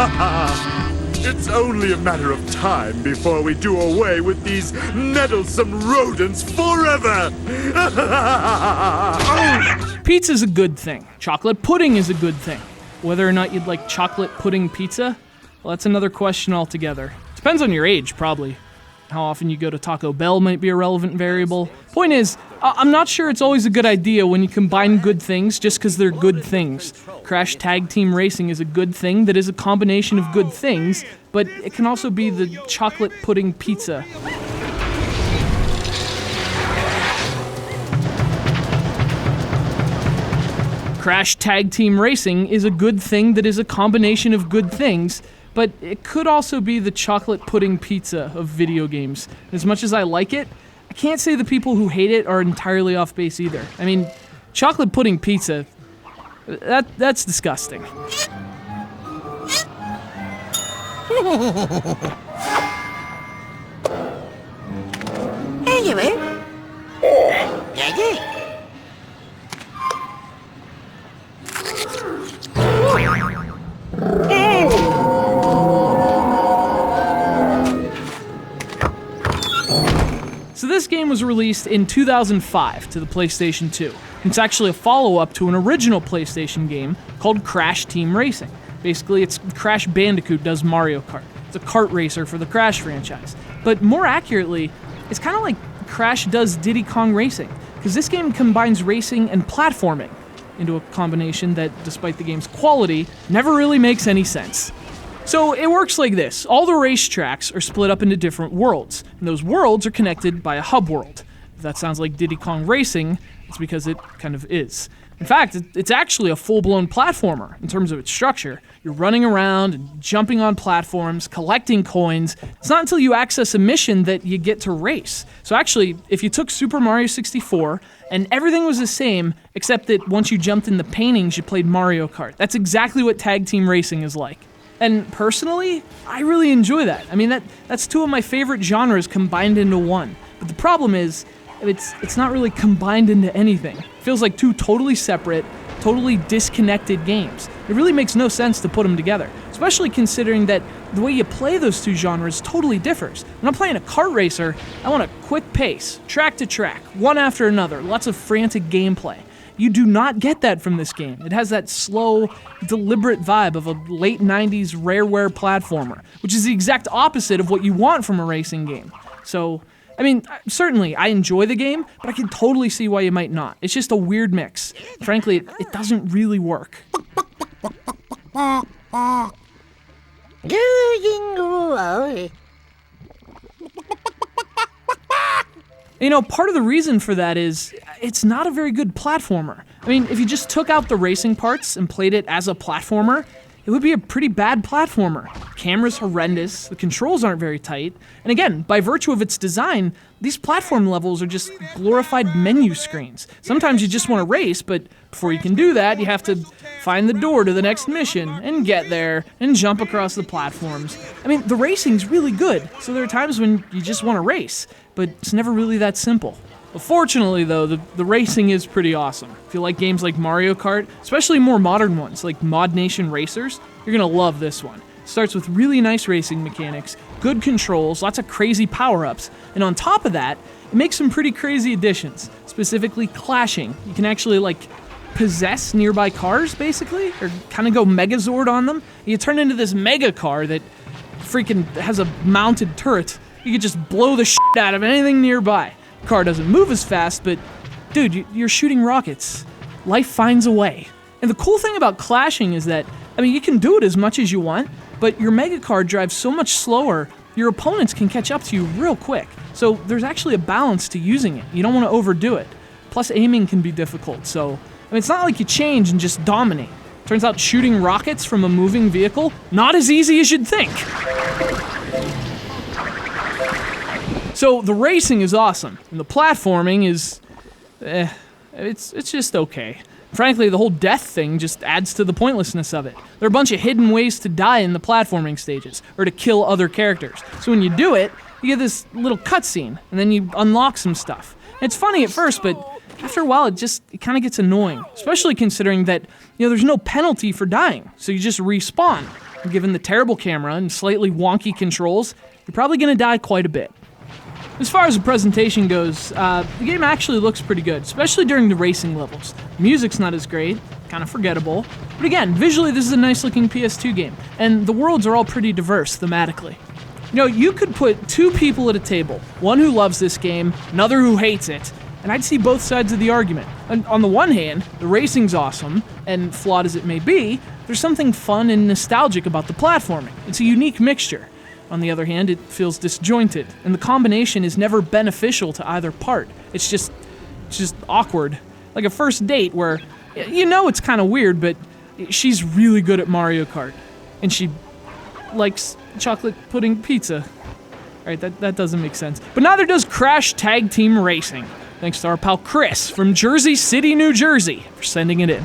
It's only a matter of time before we do away with these meddlesome rodents forever! Pizza's a good thing. Chocolate pudding is a good thing. Whether or not you'd like chocolate pudding pizza, well, that's another question altogether. Depends on your age, probably. How often you go to Taco Bell might be a relevant variable. Point is, I'm not sure it's always a good idea when you combine good things just because they're good things. Crash Tag Team Racing is a good thing that is a combination of good things, but it can also be the chocolate pudding pizza. Crash Tag Team Racing is a good thing that is a combination of good things, but it could also be the chocolate pudding pizza of video games. And as much as I like it, I can't say the people who hate it are entirely off base either. I mean, chocolate pudding pizza, that's disgusting. So this game was released in 2005 to the PlayStation 2. It's actually a follow-up to an original PlayStation game called Crash Team Racing. Basically, it's Crash Bandicoot does Mario Kart. It's a kart racer for the Crash franchise. But more accurately, it's kind of like Crash does Diddy Kong Racing, because this game combines racing and platforming into a combination that, despite the game's quality, never really makes any sense. So it works like this. All the racetracks are split up into different worlds, and those worlds are connected by a hub world. If that sounds like Diddy Kong Racing, it's because it kind of is. In fact, it's actually a full-blown platformer in terms of its structure. You're running around and jumping on platforms, collecting coins. It's not until you access a mission that you get to race. So actually, if you took Super Mario 64 and everything was the same, except that once you jumped in the paintings, you played Mario Kart. That's exactly what tag team racing is like. And personally, I really enjoy that. I mean, that's two of my favorite genres combined into one. But the problem is, it's not really combined into anything. It feels like two totally separate, totally disconnected games. It really makes no sense to put them together, especially considering that the way you play those two genres totally differs. When I'm playing a kart racer, I want a quick pace, track to track, one after another, lots of frantic gameplay. You do not get that from this game. It has that slow, deliberate vibe of a late 90s rareware platformer, which is the exact opposite of what you want from a racing game. So, I mean, certainly, I enjoy the game, but I can totally see why you might not. It's just a weird mix. Frankly, it doesn't really work. You know, part of the reason for that is it's not a very good platformer. I mean, if you just took out the racing parts and played it as a platformer, it would be a pretty bad platformer. Camera's horrendous, the controls aren't very tight, and again, by virtue of its design, these platform levels are just glorified menu screens. Sometimes you just want to race, but before you can do that, you have to find the door to the next mission, and get there, and jump across the platforms. I mean, the racing's really good, so there are times when you just want to race, but it's never really that simple. But fortunately, though, the racing is pretty awesome. If you like games like Mario Kart, especially more modern ones like Mod Nation Racers, you're gonna love this one. It starts with really nice racing mechanics, good controls, lots of crazy power-ups, and on top of that, it makes some pretty crazy additions, specifically clashing. You can actually, possess nearby cars, basically, or kind of go Megazord on them. You turn into this mega car that freaking has a mounted turret. You can just blow the shit out of anything nearby. Car doesn't move as fast, but dude, you're shooting rockets. Life finds a way. And the cool thing about clashing is that, I mean, you can do it as much as you want, but your mega car drives so much slower, your opponents can catch up to you real quick. So there's actually a balance to using it. You don't want to overdo it. Plus, aiming can be difficult, so, I mean, it's not like you change and just dominate. Turns out shooting rockets from a moving vehicle, not as easy as you'd think. So the racing is awesome, and the platforming is, it's just okay. Frankly, the whole death thing just adds to the pointlessness of it. There are a bunch of hidden ways to die in the platforming stages, or to kill other characters. So when you do it, you get this little cutscene, and then you unlock some stuff. And it's funny at first, but after a while it kind of gets annoying, especially considering that, there's no penalty for dying, so you just respawn. Given the terrible camera and slightly wonky controls, you're probably going to die quite a bit. As far as the presentation goes, the game actually looks pretty good, especially during the racing levels. The music's not as great, kind of forgettable, but again, visually this is a nice looking PS2 game, and the worlds are all pretty diverse thematically. You know, you could put two people at a table, one who loves this game, another who hates it, and I'd see both sides of the argument. And on the one hand, the racing's awesome, and flawed as it may be, there's something fun and nostalgic about the platforming. It's a unique mixture. On the other hand, it feels disjointed, and the combination is never beneficial to either part. It's just awkward. Like a first date where, you know it's kind of weird, but she's really good at Mario Kart, and she likes chocolate pudding pizza. Alright, that doesn't make sense. But neither does Crash Tag Team Racing. Thanks to our pal Chris from Jersey City, New Jersey, for sending it in.